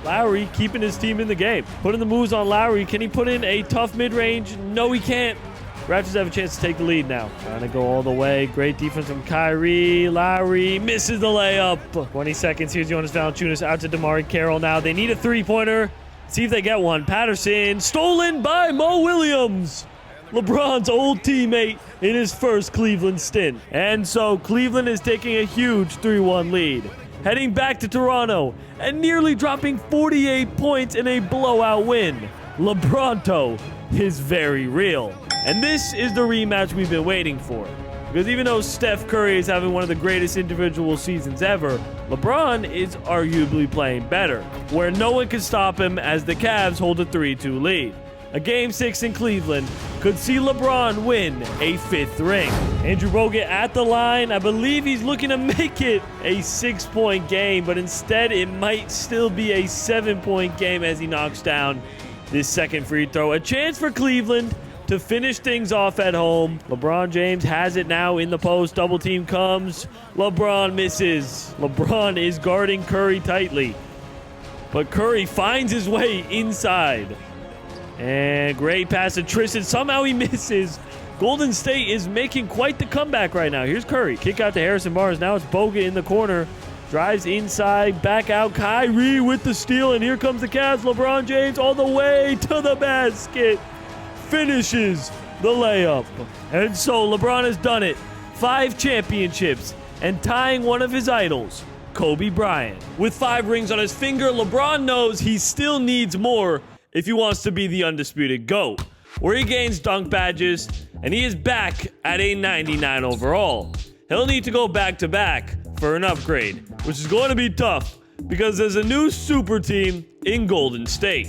Lowry keeping his team in the game. Putting the moves on Lowry. Can he put in a tough mid-range? No, he can't. Raptors have a chance to take the lead now. Trying to go all the way. Great defense from Kyrie. Lowry misses the layup. 20 seconds. Here's Jonas Valanciunas out to DeMar Carroll now. They need a three-pointer. See if they get one. Patterson stolen by Mo Williams, LeBron's old teammate in his first Cleveland stint. And so Cleveland is taking a huge 3-1 lead, heading back to Toronto and nearly dropping 48 points in a blowout win. LeBronto is very real. And this is the rematch we've been waiting for. Because even though Steph Curry is having one of the greatest individual seasons ever, LeBron is arguably playing better, where no one can stop him as the Cavs hold a 3-2 lead. A Game 6 in Cleveland could see LeBron win a 5th ring. Andrew Bogut at the line. I believe he's looking to make it a 6-point game, but instead it might still be a 7-point game as he knocks down this second free throw. A chance for Cleveland to finish things off at home. LeBron James has it now in the post. Double team comes. LeBron misses. LeBron is guarding Curry tightly, but Curry finds his way inside. And great pass to Tristan. Somehow he misses. Golden State is making quite the comeback right now. Here's Curry. Kick out to Harrison Barnes. Now it's Bogut in the corner. Drives inside. Back out. Kyrie with the steal. And here comes the Cavs. LeBron James all the way to the basket. Finishes the layup. And so LeBron has done it. 5 championships and tying one of his idols, Kobe Bryant. With 5 rings on his finger, LeBron knows he still needs more if he wants to be the undisputed GOAT, where he gains dunk badges, and he is back at a 99 overall. He'll need to go back-to-back for an upgrade, which is going to be tough because there's a new super team in Golden State.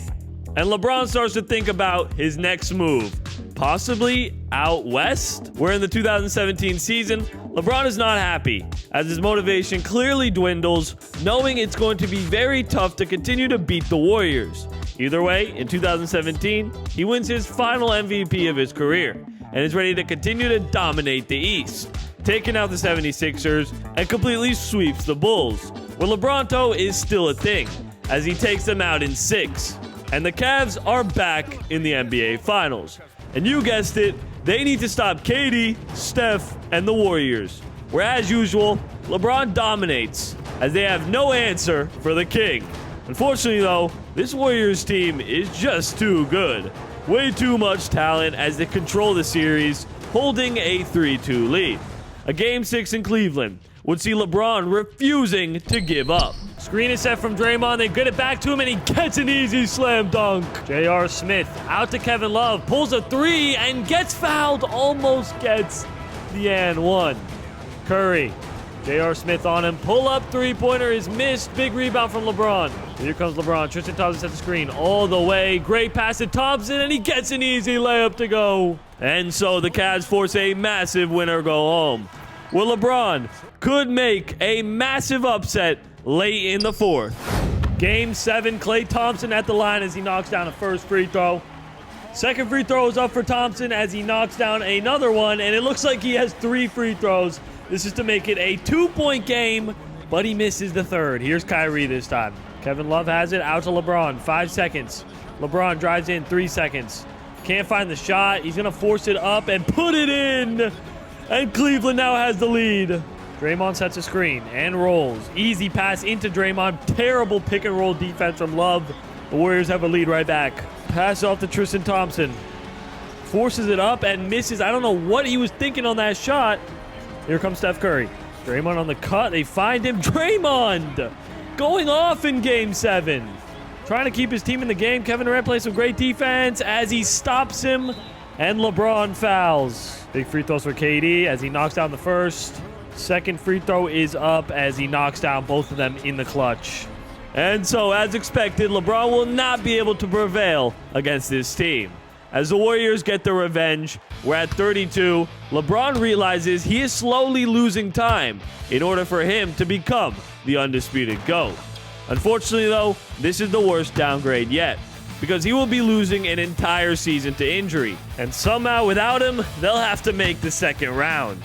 And LeBron starts to think about his next move, possibly out west, where in the 2017 season, LeBron is not happy, as his motivation clearly dwindles, knowing it's going to be very tough to continue to beat the Warriors. Either way, in 2017, he wins his final MVP of his career, and is ready to continue to dominate the East, taking out the 76ers and completely sweeps the Bulls, where LeBronto is still a thing, as he takes them out in 6. And the Cavs are back in the NBA Finals. And you guessed it, they need to stop KD, Steph, and the Warriors, where as usual, LeBron dominates, as they have no answer for the King. Unfortunately though, this Warriors team is just too good. Way too much talent as they control the series, holding a 3-2 lead. A Game 6 in Cleveland would see LeBron refusing to give up. Screen is set from Draymond, they get it back to him, and he gets an easy slam dunk. J.R. Smith out to Kevin Love, pulls a 3, and gets fouled, almost gets the and 1. Curry, J.R. Smith on him, pull-up three-pointer is missed, big rebound from LeBron. Here comes LeBron, Tristan Thompson sets the screen all the way, great pass to Thompson, and he gets an easy layup to go. And so the Cavs force a massive win or go home, where LeBron could make a massive upset late in the 4th. Game 7, Klay Thompson at the line as he knocks down a first free throw. Second free throw is up for Thompson as he knocks down another one, and it looks like he has 3 free throws. This is to make it a 2-point game, but he misses the third. Here's Kyrie this time. Kevin Love has it, out to LeBron, 5 seconds. LeBron drives in, 3 seconds. Can't find the shot. He's going to force it up and put it in. And Cleveland now has the lead. Draymond sets a screen and rolls. Easy pass into Draymond. Terrible pick and roll defense from Love. The Warriors have a lead right back. Pass off to Tristan Thompson. Forces it up and misses. I don't know what he was thinking on that shot. Here comes Steph Curry. Draymond on the cut. They find him. Draymond going off in Game 7. Trying to keep his team in the game. Kevin Durant plays some great defense as he stops him. And LeBron fouls. Big free throws for KD as he knocks down the first. Second free throw is up as he knocks down both of them in the clutch. And so, as expected, LeBron will not be able to prevail against this team. As the Warriors get their revenge, we're at 32. LeBron realizes he is slowly losing time in order for him to become the undisputed GOAT. Unfortunately, though, this is the worst downgrade yet, because he will be losing an entire season to injury. And somehow, without him, they'll have to make the second round.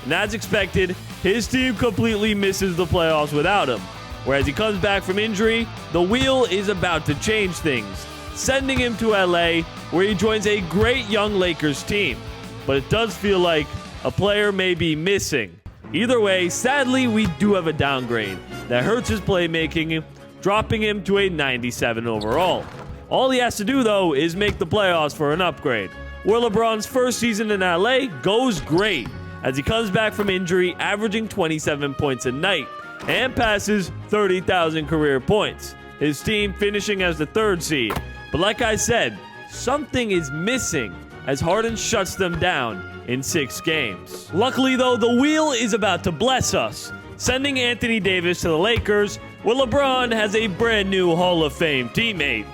And as expected, his team completely misses the playoffs without him. Whereas he comes back from injury, the wheel is about to change things, sending him to LA, where he joins a great young Lakers team. But it does feel like a player may be missing. Either way, sadly, we do have a downgrade that hurts his playmaking, dropping him to a 97 overall. All he has to do, though, is make the playoffs for an upgrade, where LeBron's first season in LA goes great, as he comes back from injury, averaging 27 points a night and passes 30,000 career points. His team finishing as the 3rd seed. But like I said, something is missing as Harden shuts them down in 6 games. Luckily, though, the wheel is about to bless us, sending Anthony Davis to the Lakers, where LeBron has a brand new Hall of Fame teammate.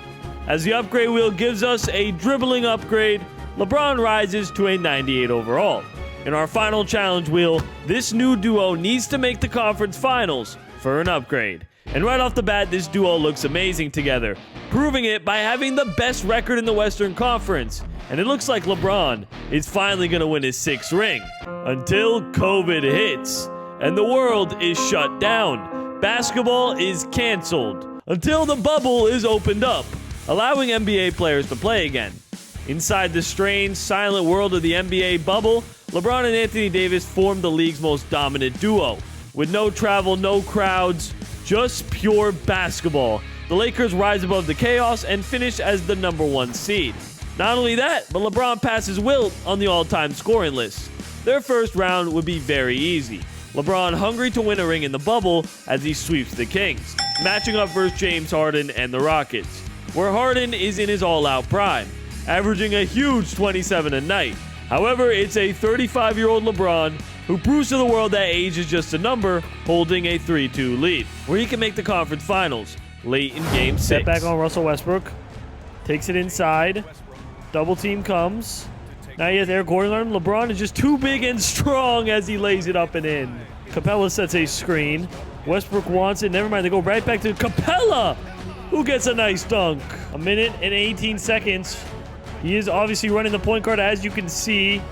As the upgrade wheel gives us a dribbling upgrade, LeBron rises to a 98 overall. In our final challenge wheel, this new duo needs to make the conference finals for an upgrade. And right off the bat, this duo looks amazing together, proving it by having the best record in the Western Conference. And it looks like LeBron is finally going to win his 6th ring, until COVID hits and the world is shut down. Basketball is canceled until the bubble is opened up, allowing NBA players to play again. Inside the strange, silent world of the NBA bubble, LeBron and Anthony Davis formed the league's most dominant duo. With no travel, no crowds, just pure basketball. The Lakers rise above the chaos and finish as the #1 seed. Not only that, but LeBron passes Wilt on the all-time scoring list. Their first round would be very easy. LeBron hungry to win a ring in the bubble as he sweeps the Kings, matching up versus James Harden and the Rockets, where Harden is in his all-out prime, averaging a huge 27 a night. However, it's a 35-year-old LeBron who proves to the world that age is just a number, holding a 3-2 lead, where he can make the conference finals late in Game 6. Step back on Russell Westbrook. Takes it inside. Double team comes. Now he has Eric Gordon on him. LeBron is just too big and strong as he lays it up and in. Capella sets a screen. Westbrook wants it. Never mind. They go right back to Capella, who gets a nice dunk. 1:18 seconds. He is obviously running the point guard, as you can see.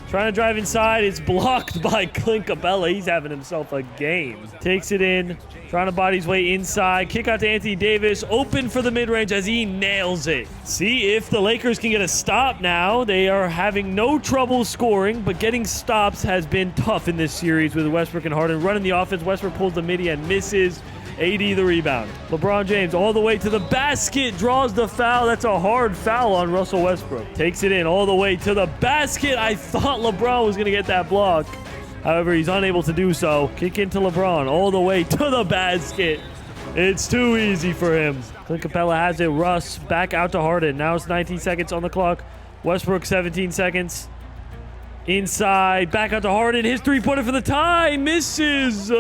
Trying to drive inside. It's blocked by Clint Capella. He's having himself a game. Takes it in. Trying to body his way inside. Kick out to Anthony Davis. Open for the mid-range as he nails it. See if the Lakers can get a stop now. They are having no trouble scoring, but getting stops has been tough in this series with Westbrook and Harden running the offense. Westbrook pulls the midi and misses. AD the rebound. LeBron James all the way to the basket, draws the foul. That's a hard foul on Russell Westbrook. Takes it in all the way to the basket. I thought LeBron was going to get that block. However, he's unable to do so. Kick into LeBron all the way to the basket. It's too easy for him. Clint Capella has it. Russ back out to Harden. Now it's 19 seconds on the clock. Westbrook 17 seconds. Inside, back out to Harden. His three-pointer for the tie. Misses.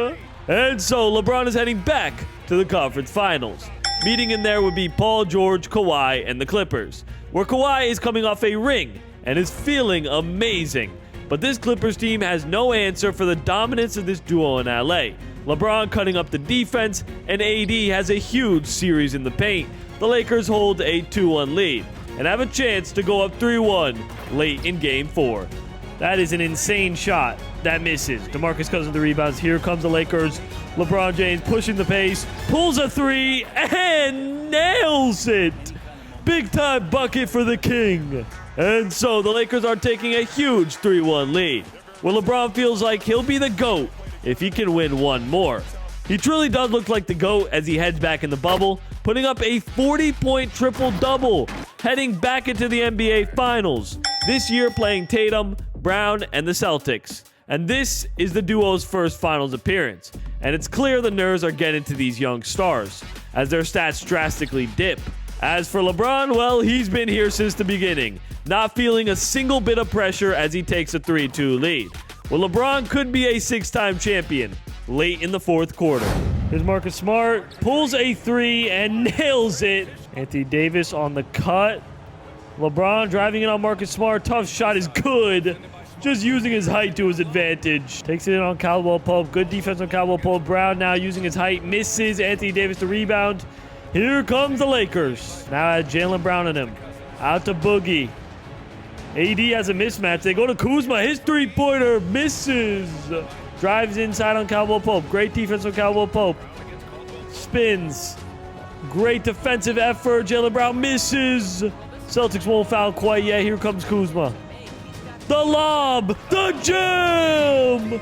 And so LeBron is heading back to the conference finals. Meeting in there would be Paul George, Kawhi, and the Clippers, where Kawhi is coming off a ring and is feeling amazing. But this Clippers team has no answer for the dominance of this duo in LA. LeBron cutting up the defense, and AD has a huge series in the paint. The Lakers hold a 2-1 lead and have a chance to go up 3-1 late in Game 4. That is an insane shot. That misses. DeMarcus Cousins the rebounds. Here comes the Lakers. LeBron James pushing the pace, pulls a three, and nails it. Big time bucket for the King. And so the Lakers are taking a huge 3-1 lead, where LeBron feels like he'll be the GOAT if he can win one more. He truly does look like the GOAT as he heads back in the bubble, putting up a 40-point triple-double, heading back into the NBA Finals. This year playing Tatum, Brown, and the Celtics. And this is the duo's first finals appearance. And it's clear the nerves are getting to these young stars, as their stats drastically dip. As for LeBron, well, he's been here since the beginning, not feeling a single bit of pressure as he takes a 3-2 lead. Well, LeBron could be a 6-time champion late in the fourth quarter. Here's Marcus Smart, pulls a three and nails it. Anthony Davis on the cut. LeBron driving it on Marcus Smart. Tough shot is good. Just using his height to his advantage. Takes it in on Caldwell Pope. Good defense on Caldwell Pope. Brown now using his height. Misses. Anthony Davis the rebound. Here comes the Lakers. Now has Jaylen Brown in him. Out to Boogie. AD has a mismatch. They go to Kuzma. His three-pointer misses. Drives inside on Caldwell Pope. Great defense on Caldwell Pope. Spins. Great defensive effort. Jaylen Brown misses. Celtics won't foul quite yet. Here comes Kuzma. The lob. The jam.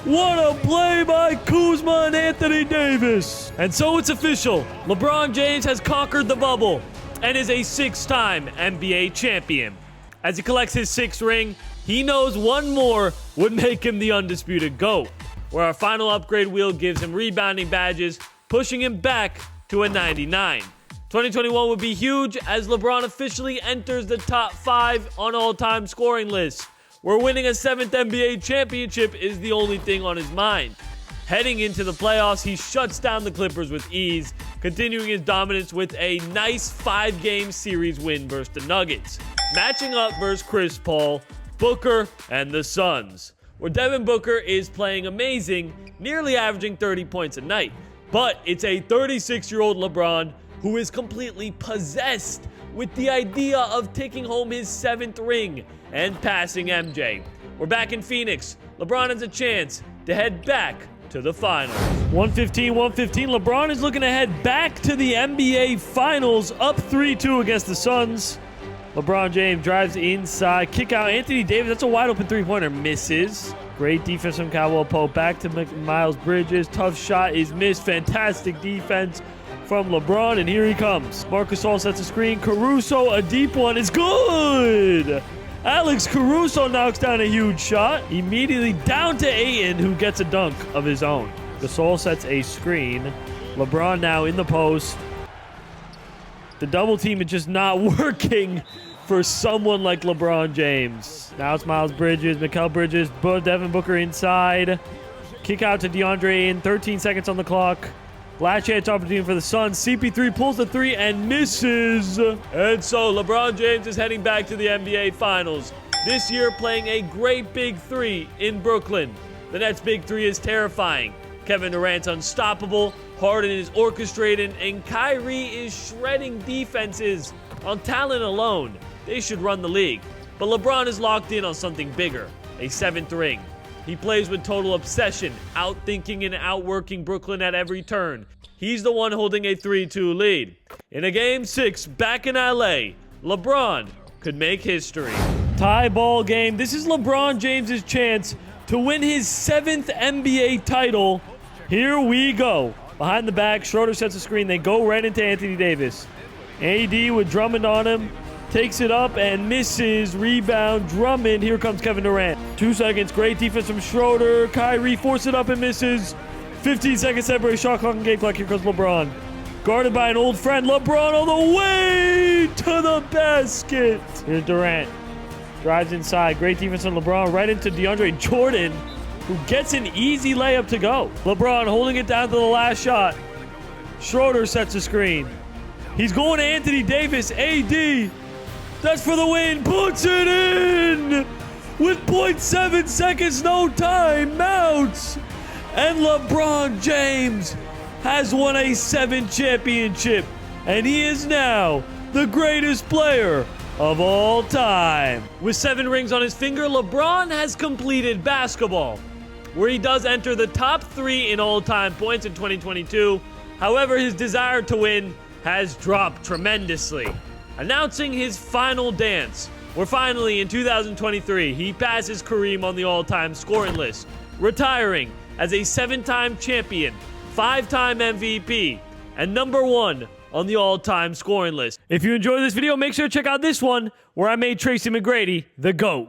What a play by Kuzma and Anthony Davis. And so it's official. LeBron James has conquered the bubble and is a 6-time NBA champion. As he collects his 6th ring, he knows one more would make him the undisputed GOAT, where our final upgrade wheel gives him rebounding badges, pushing him back to a 99. 2021 would be huge as LeBron officially enters the top 5 on all-time scoring lists, where winning a 7th NBA championship is the only thing on his mind. Heading into the playoffs, he shuts down the Clippers with ease, continuing his dominance with a nice 5-game series win versus the Nuggets, matching up versus Chris Paul, Booker, and the Suns, where Devin Booker is playing amazing, nearly averaging 30 points a night. But it's a 36-year-old LeBron who is completely possessed with the idea of taking home his 7th ring and passing MJ. We're back in Phoenix. LeBron has a chance to head back to the finals. 115. LeBron is looking to head back to the NBA Finals, up 3-2 against the Suns. LeBron James drives inside. Kick out Anthony Davis. That's a wide open three-pointer. Misses. Great defense from Caldwell Pope. Back to Miles Bridges. Tough shot is missed. Fantastic defense from LeBron, and here he comes. Marcus Gasol sets a screen. Caruso, a deep one, is good. Alex Caruso knocks down a huge shot. Immediately down to Ayton, who gets a dunk of his own. Gasol sets a screen. LeBron now in the post. The double team is just not working for someone like LeBron James. Now it's Miles Bridges, Mikal Bridges, Devin Booker inside. Kick out to DeAndre Ayton, 13 seconds on the clock. Last chance opportunity for the Suns. CP3 pulls the three and misses. And so LeBron James is heading back to the NBA Finals. This year playing a great big three in Brooklyn. The Nets' big three is terrifying. Kevin Durant's unstoppable, Harden is orchestrating, and Kyrie is shredding defenses. On talent alone, they should run the league. But LeBron is locked in on something bigger, a 7th ring. He plays with total obsession, outthinking and outworking Brooklyn at every turn. He's the one holding a 3-2 lead. In a Game 6 back in LA, LeBron could make history. Tie ball game. This is LeBron James' chance to win his 7th NBA title. Here we go. Behind the back, Schroeder sets a screen. They go right into Anthony Davis. AD with Drummond on him. Takes it up and misses. Rebound, Drummond. Here comes Kevin Durant. 2 seconds. Great defense from Schroeder. Kyrie forces it up and misses. 15 seconds separate. Shot clock and game clock. Here comes LeBron. Guarded by an old friend. LeBron all the way to the basket. Here's Durant. Drives inside. Great defense on LeBron. Right into DeAndre Jordan, who gets an easy layup to go. LeBron holding it down to the last shot. Schroeder sets a screen. He's going to Anthony Davis. AD. That's for the win. Puts it in with 0.7 seconds, no timeouts. And LeBron James has won a 7th championship. And he is now the greatest player of all time. With 7 rings on his finger, LeBron has completed basketball, where he does enter the top 3 in all-time points in 2022. However, his desire to win has dropped tremendously. Announcing his final dance, where finally in 2023 he passes Kareem on the all-time scoring list, retiring as a 7-time champion, 5-time MVP, and #1 on the all-time scoring list. If you enjoyed this video, make sure to check out this one where I made Tracy McGrady the GOAT.